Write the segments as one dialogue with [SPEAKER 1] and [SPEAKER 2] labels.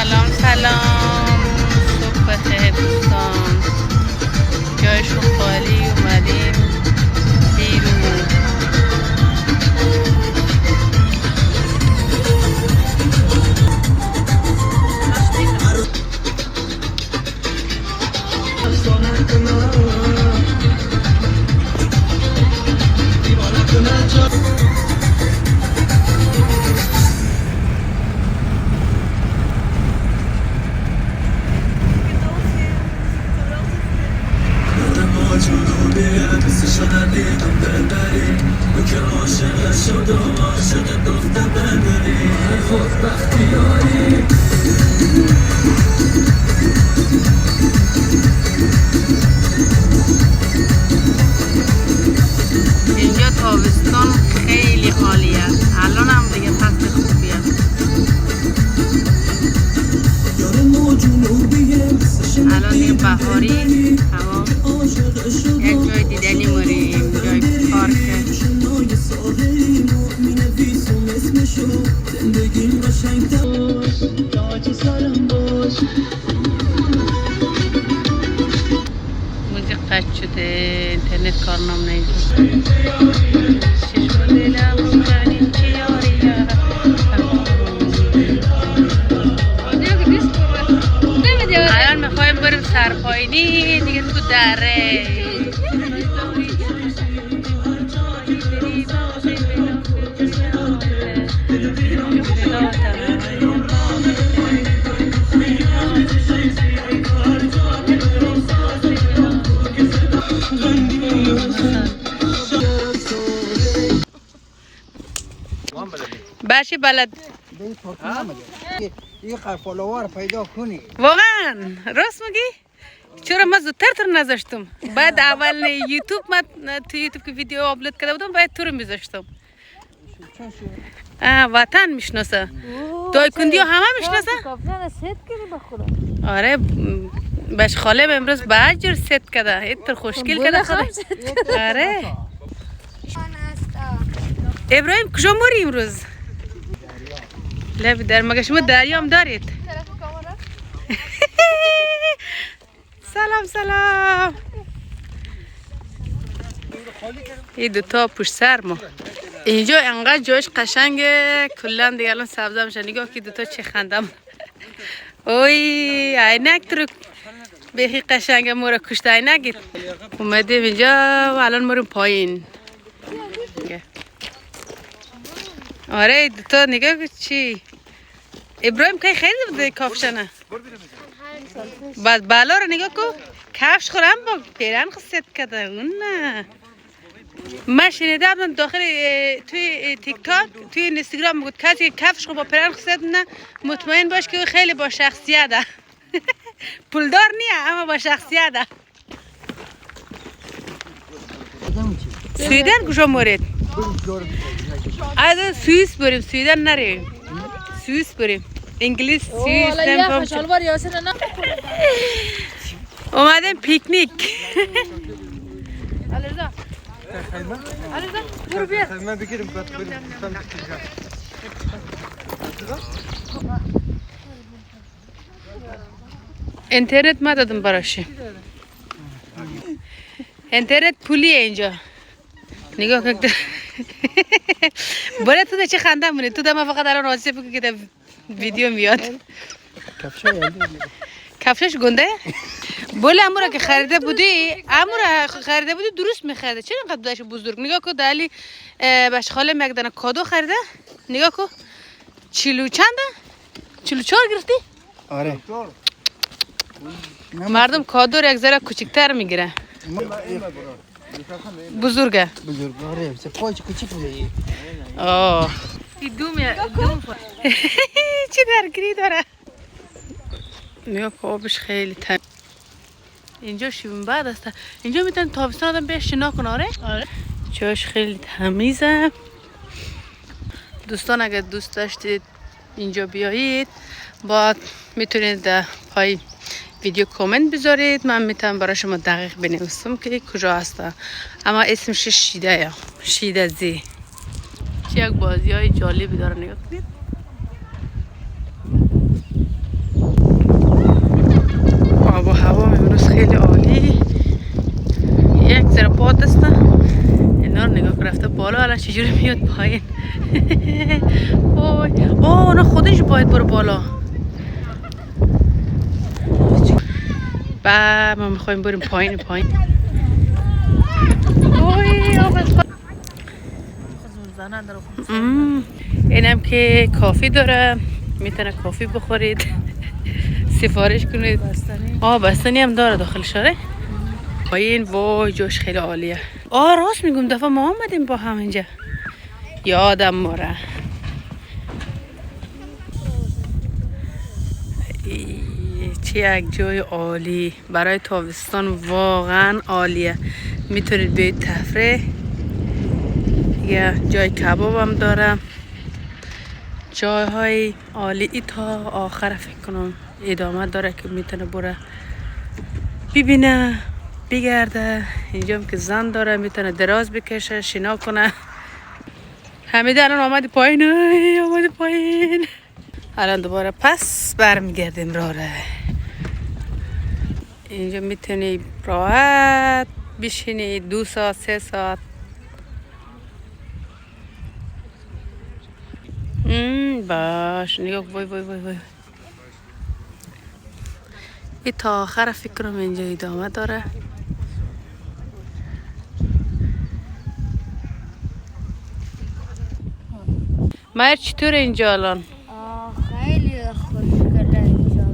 [SPEAKER 1] سلام صبح بخیر دوستان. جایشون خالی اومدیم بیرون. اینجا تابستان خیلی عالیه. الان هم دیگه فصل خوبیه. الان دیگه بهاری هوا. یک جای دیدنی موریم، جای پارک. موزیک قطع شده، اینترنت کار نمیکنه. الان میخوایم بریم سرپاینی دیگه تو دره. باشی بلد
[SPEAKER 2] این فالوور پیدا کنی.
[SPEAKER 1] واقعا راست میگی؟ چرا من زودتر تو رو نذاشتم؟ بعد اول یوتیوب من تو یوتیوب که ویدیو آپلود کرده بودم باید تو رو میذاشتم. وطن میشناسه. دایکندی ها همه میشناسه؟ آره باش خاله امروز به جور ست کرده. ایتر خوشگل کرده خاله. آره ابراهیم کجا موری امروز؟ لب در مگه شما دریام دارید؟ سلام این دوتا پشت سر ما. اینجا انقدر جایش قشنگه کلا دیگه الان سبزه میشه. نگاه که دوتا چه خندم. اوی عینک ترک بخی قشنگه. مورا کشت عینک اومدیم اینجا و الان موریم پایین. آره دوتا نگاه که چی ابراهیم که خیلی بوده کافشنه. بعد بالا رو نگاه کو کفش خورم با پیرن خست کرده. اون نه من شنیده بودم داخل توی تیک تاک توی اینستاگرام بود کسی کفش خود با پیرن خست نه مطمئن باش که خیلی با شخصیته. پولدار نیه اما با شخصیته. سویدن کجا مورد؟ از سوئیس بریم. سویدن نریم. سوئیس بریم. انگلیس سوئیس نمی‌فهم. شلوار یاسر نه. اومدیم پیکنیک. علیرضا. علیرضا برو بیا. من بگیرم بعد بریم. اینترنت ما دادم براش. اینترنت پولیه اینجا. نگاه کن. باید تو چه خنده مونه. تو دم فقط الان راضی بگو که ویدیو میاد. کفشش گنده؟ بله امورا که خریده بودی درست میخریده. چرا اینقدر بودش بزرگ؟ نگاه کن دالی باش خاله مگدن کادو خریده. نگاه کن 40 چنده؟ 44 گرفتی؟
[SPEAKER 2] آره
[SPEAKER 1] مردم کادو رو یک ذره کوچکتر میگیره. بزرگه
[SPEAKER 2] آره پاچ کوچیک میگه.
[SPEAKER 1] دوم چی درگیری داره. نگاه که آبش خیلی تمیز. اینجا شیون بعد است. اینجا میتونن تابستان آدم بهش شنا کنه. آره جاش خیلی تمیزه. دوستان اگر دوست داشتید اینجا بیایید با میتونید در پای ویدیو کامنت بذارید. من میتونم برای شما دقیق بنویسم که کجا هسته. اما اسمش شیده زی. چه یک بازی های جالبی داره. نگاه کنید. چجوری میاد پایین. وای اونا خودش باید برو بالا. ما میخوایم بریم پایین. وای اینم که کافی داره، میتونه کافی بخورید. سفارش کنید. بستنی هم داره داخل شاره. پایین وای جاش خیلی عالیه. راست میگم دفعه ما آمدیم با هم اینجا، یادم ماره. چه یک جای عالی برای تابستان، واقعا عالیه. میتونید بیاید تفریح. یه جای کباب هم داره، جای های عالی تا آخر فکر کنم ادامه داره که میتونه بره ببینه بگرده. اینجا هم که زن داره میتونه دراز بکشه شنا کنه. حمیده الان آمدی پایین. الان دوباره پس برمیگردیم راه. اینجا میتونی راحت بشینی 2 ساعت 3 ساعت. باش نگاه. وای این تا آخر فکر کنم اینجا ادامه داره. مایر چطور اینجا الان؟
[SPEAKER 3] خیلی خوشگله اینجا.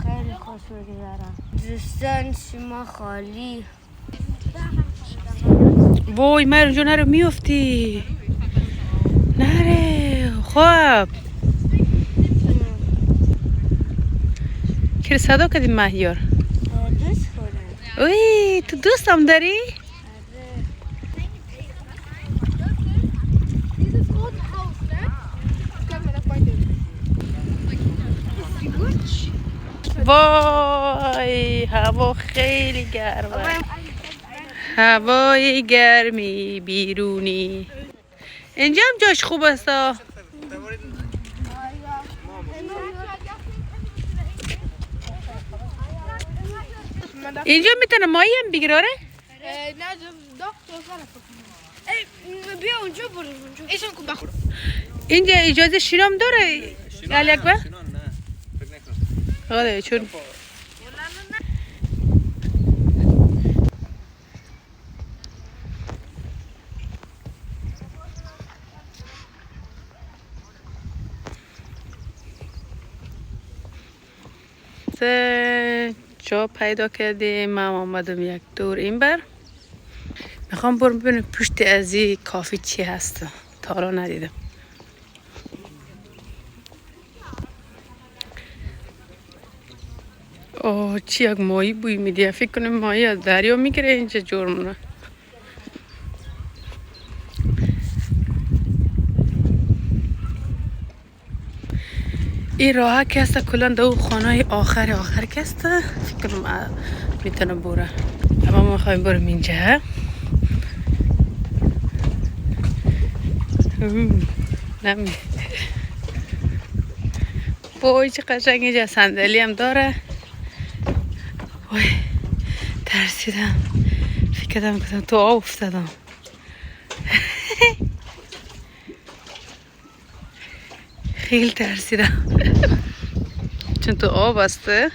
[SPEAKER 3] خیلی خوش بگذارم. دوستان شما خالی.
[SPEAKER 1] وای مایر اونجا نرو میافتی. نره خواب. که صدا کردی مهیار؟
[SPEAKER 3] دوست خودم.
[SPEAKER 1] اوی تو دوست هم داری؟ وای هوا خیلی گرمه. هوای گرمی بیرونی. اینجا هم جاش خوب است. اینجا میتونه مایی هم بگیره؟
[SPEAKER 4] نه بیا اونجا بریم اونجا. ایشون کو بخور.
[SPEAKER 1] اینجا اجازه شیرام داره؟ علی اکبر؟ آره چون جا پیدا کردیم. من آمدم یک دور این بر. میخوام برم ببینم پشت از این کافی چی هست. تا حالا ندیدم. چی یک ماهی بوی میده. فکر کنم ماهی از دریا میگیره اینجا جرمونه. این راه که است کلا دو خانه آخر که است. فکر کنم میتونه بره. اما ما میخوایم بریم اینجا. نمی وای چه قشنگ. اینجا صندلی هم داره. وای ترسیدم. فکر کردم تو آب افتادم. خیلی ترسیدم چون تو آب هسته.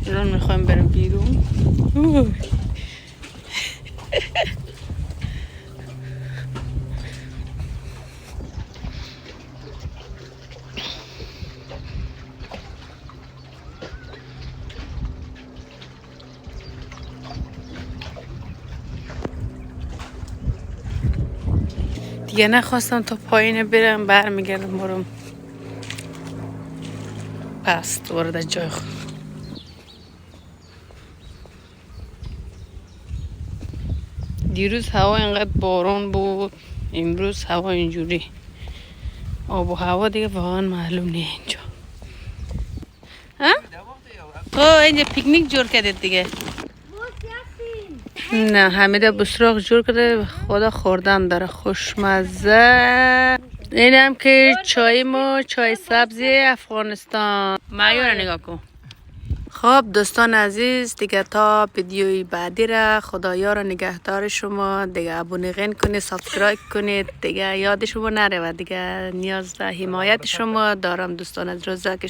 [SPEAKER 1] الان میخوایم بریم بیرون. دیگه نخواستم تا پایین برم. برمیگردم برم پس دوباره در جای خود. دیروز هوا اینقدر باران بود، امروز هوا اینجوری. آب و هوا دیگه واقعا معلوم نیه اینجا. اینجا پیکنیک جور کردید دیگه. نه حمیده بسراغ جور کرده خدا خوردن داره خوشمزه. این هم که چای ما چای سبزی افغانستان. معیار نگاه کن. خب دوستان عزیز دیگه تا ویدیوی بعدی را خدایا را نگهدار شما دیگه ابونیغین کنید سابسکرایب کنید دیگه یاد شما نره و دیگه نیاز به حمایت شما دارم دوستان از روزا که